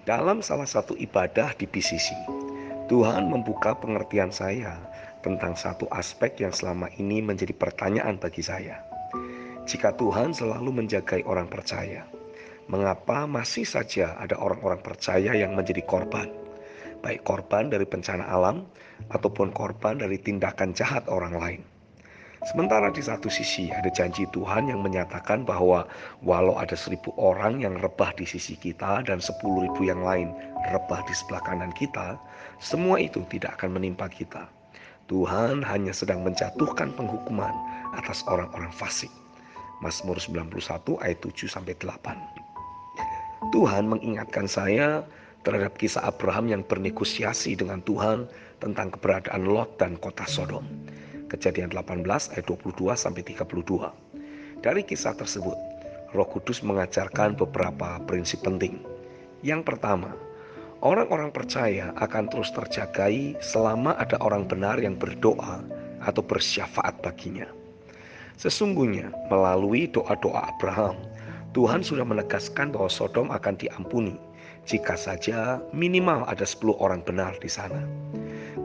Dalam salah satu ibadah di PCC, Tuhan membuka pengertian saya tentang satu aspek yang selama ini menjadi pertanyaan bagi saya. Jika Tuhan selalu menjagai orang percaya, mengapa masih saja ada orang-orang percaya yang menjadi korban? Baik korban dari bencana alam ataupun korban dari tindakan jahat orang lain. Sementara di satu sisi ada janji Tuhan yang menyatakan bahwa walau ada 1.000 orang yang rebah di sisi kita dan 10.000 yang lain rebah di sebelah kanan kita, semua itu tidak akan menimpa kita. Tuhan hanya sedang menjatuhkan penghukuman atas orang-orang fasik. Mazmur 91 ayat 7-8. Tuhan mengingatkan saya terhadap kisah Abraham yang bernegosiasi dengan Tuhan tentang keberadaan Lot dan kota Sodom. Kejadian 18 ayat 22-32. Dari kisah tersebut, Roh Kudus mengajarkan beberapa prinsip penting. Yang pertama, orang-orang percaya akan terus terjagai selama ada orang benar yang berdoa atau bersyafaat baginya. Sesungguhnya melalui doa-doa Abraham, Tuhan sudah menegaskan bahwa Sodom akan diampuni jika saja minimal ada 10 orang benar di sana.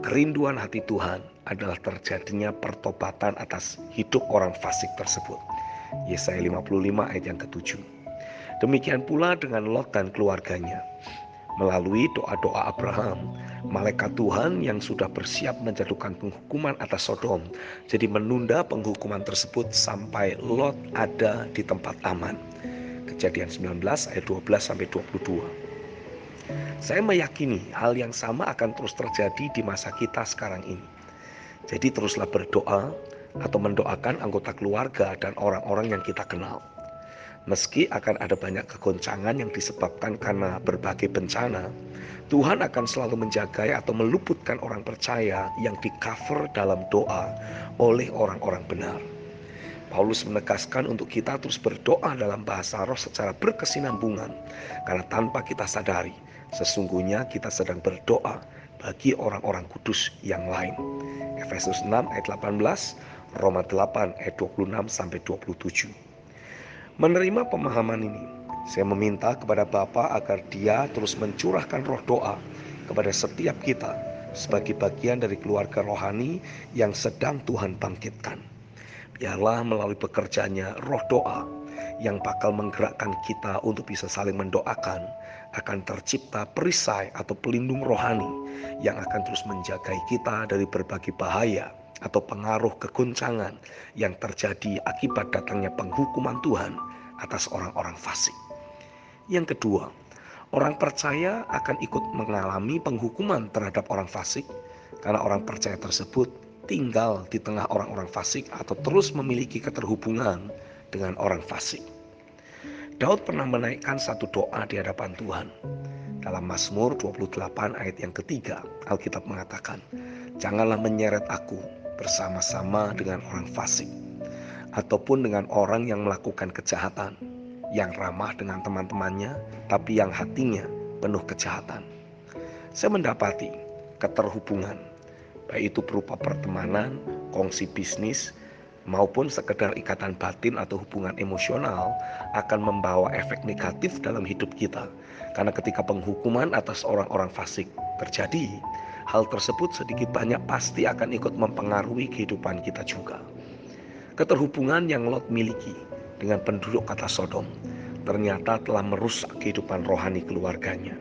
Kerinduan hati Tuhan adalah terjadinya pertobatan atas hidup orang fasik tersebut. Yesaya 55 ayat yang ke-7. Demikian pula dengan Lot dan keluarganya. Melalui doa-doa Abraham, malaikat Tuhan yang sudah bersiap menjatuhkan penghukuman atas Sodom, jadi menunda penghukuman tersebut sampai Lot ada di tempat aman. Kejadian 19 ayat 12-22. Saya meyakini hal yang sama akan terus terjadi di masa kita sekarang ini. Jadi teruslah berdoa atau mendoakan anggota keluarga dan orang-orang yang kita kenal. Meski akan ada banyak kegoncangan yang disebabkan karena berbagai bencana, Tuhan akan selalu menjaga atau meluputkan orang percaya yang di-cover dalam doa oleh orang-orang benar. Paulus menegaskan untuk kita terus berdoa dalam bahasa roh secara berkesinambungan, karena tanpa kita sadari, sesungguhnya kita sedang berdoa bagi orang-orang kudus yang lain. Efesus 6 ayat 18, Roma 8 ayat 26-27. Menerima pemahaman ini, saya meminta kepada Bapa agar Dia terus mencurahkan roh doa kepada setiap kita sebagai bagian dari keluarga rohani yang sedang Tuhan bangkitkan. Biarlah melalui pekerjaannya roh doa yang bakal menggerakkan kita untuk bisa saling mendoakan, akan tercipta perisai atau pelindung rohani yang akan terus menjagai kita dari berbagai bahaya atau pengaruh kegoncangan yang terjadi akibat datangnya penghukuman Tuhan atas orang-orang fasik. Yang kedua, orang percaya akan ikut mengalami penghukuman terhadap orang fasik karena orang percaya tersebut tinggal di tengah orang-orang fasik atau terus memiliki keterhubungan dengan orang fasik. Daud pernah menaikkan satu doa di hadapan Tuhan. Dalam Mazmur 28 ayat yang ketiga, Alkitab mengatakan, "Janganlah menyeret aku bersama-sama dengan orang fasik, ataupun dengan orang yang melakukan kejahatan, yang ramah dengan teman-temannya, tapi yang hatinya penuh kejahatan." Saya mendapati keterhubungan, baik itu berupa pertemanan, kongsi bisnis, maupun sekedar ikatan batin atau hubungan emosional, akan membawa efek negatif dalam hidup kita. Karena ketika penghukuman atas orang-orang fasik terjadi, hal tersebut sedikit banyak pasti akan ikut mempengaruhi kehidupan kita juga. Keterhubungan yang Lot miliki dengan penduduk kota Sodom ternyata telah merusak kehidupan rohani keluarganya.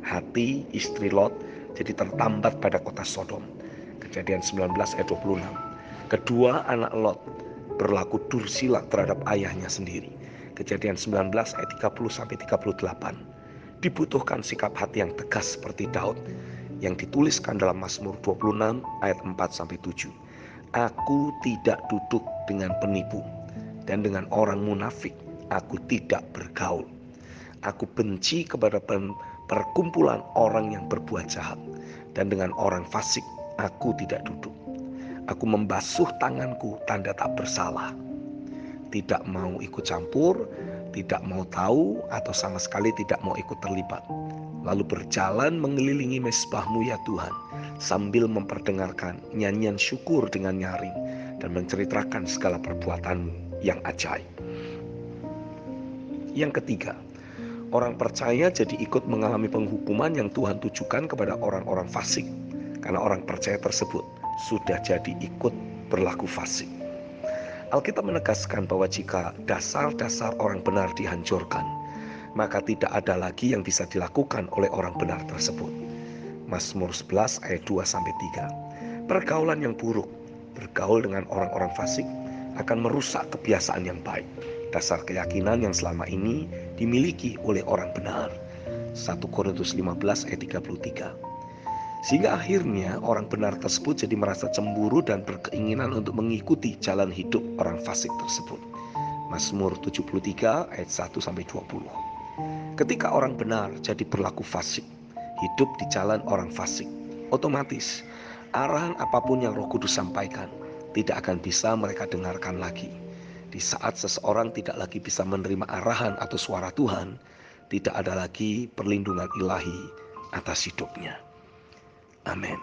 Hati istri Lot jadi tertambat pada kota Sodom. Kejadian 19 ayat 26. Kedua anak Lot berlaku dursila terhadap ayahnya sendiri. Kejadian 19 ayat 30-38. Dibutuhkan sikap hati yang tegas seperti Daud yang dituliskan dalam Mazmur 26 ayat 4-7. Aku tidak duduk dengan penipu, dan dengan orang munafik aku tidak bergaul. Aku benci kepada perkumpulan orang yang berbuat jahat, dan dengan orang fasik aku tidak duduk. Aku membasuh tanganku tanda tak bersalah. Tidak mau ikut campur, tidak mau tahu, atau sama sekali tidak mau ikut terlibat. Lalu berjalan mengelilingi mezbahmu ya Tuhan, sambil memperdengarkan nyanyian syukur dengan nyaring dan menceritakan segala perbuatanmu yang ajaib. Yang ketiga, Orang percaya jadi ikut mengalami penghukuman yang Tuhan tujukan kepada orang-orang fasik, karena orang percaya tersebut sudah jadi ikut berlaku fasik. Alkitab menegaskan bahwa jika dasar-dasar orang benar dihancurkan, maka tidak ada lagi yang bisa dilakukan oleh orang benar tersebut. Mazmur 11 ayat 2-3. Pergaulan yang buruk, bergaul dengan orang-orang fasik, akan merusak kebiasaan yang baik, dasar keyakinan yang selama ini dimiliki oleh orang benar. 1 Korintus 15 ayat 33. Sehingga akhirnya orang benar tersebut jadi merasa cemburu dan berkeinginan untuk mengikuti jalan hidup orang fasik tersebut. Mazmur 73 ayat 1-20. Ketika orang benar jadi berlaku fasik, hidup di jalan orang fasik, otomatis arahan apapun yang Roh Kudus sampaikan tidak akan bisa mereka dengarkan lagi. Di saat seseorang tidak lagi bisa menerima arahan atau suara Tuhan, tidak ada lagi perlindungan ilahi atas hidupnya. Amin.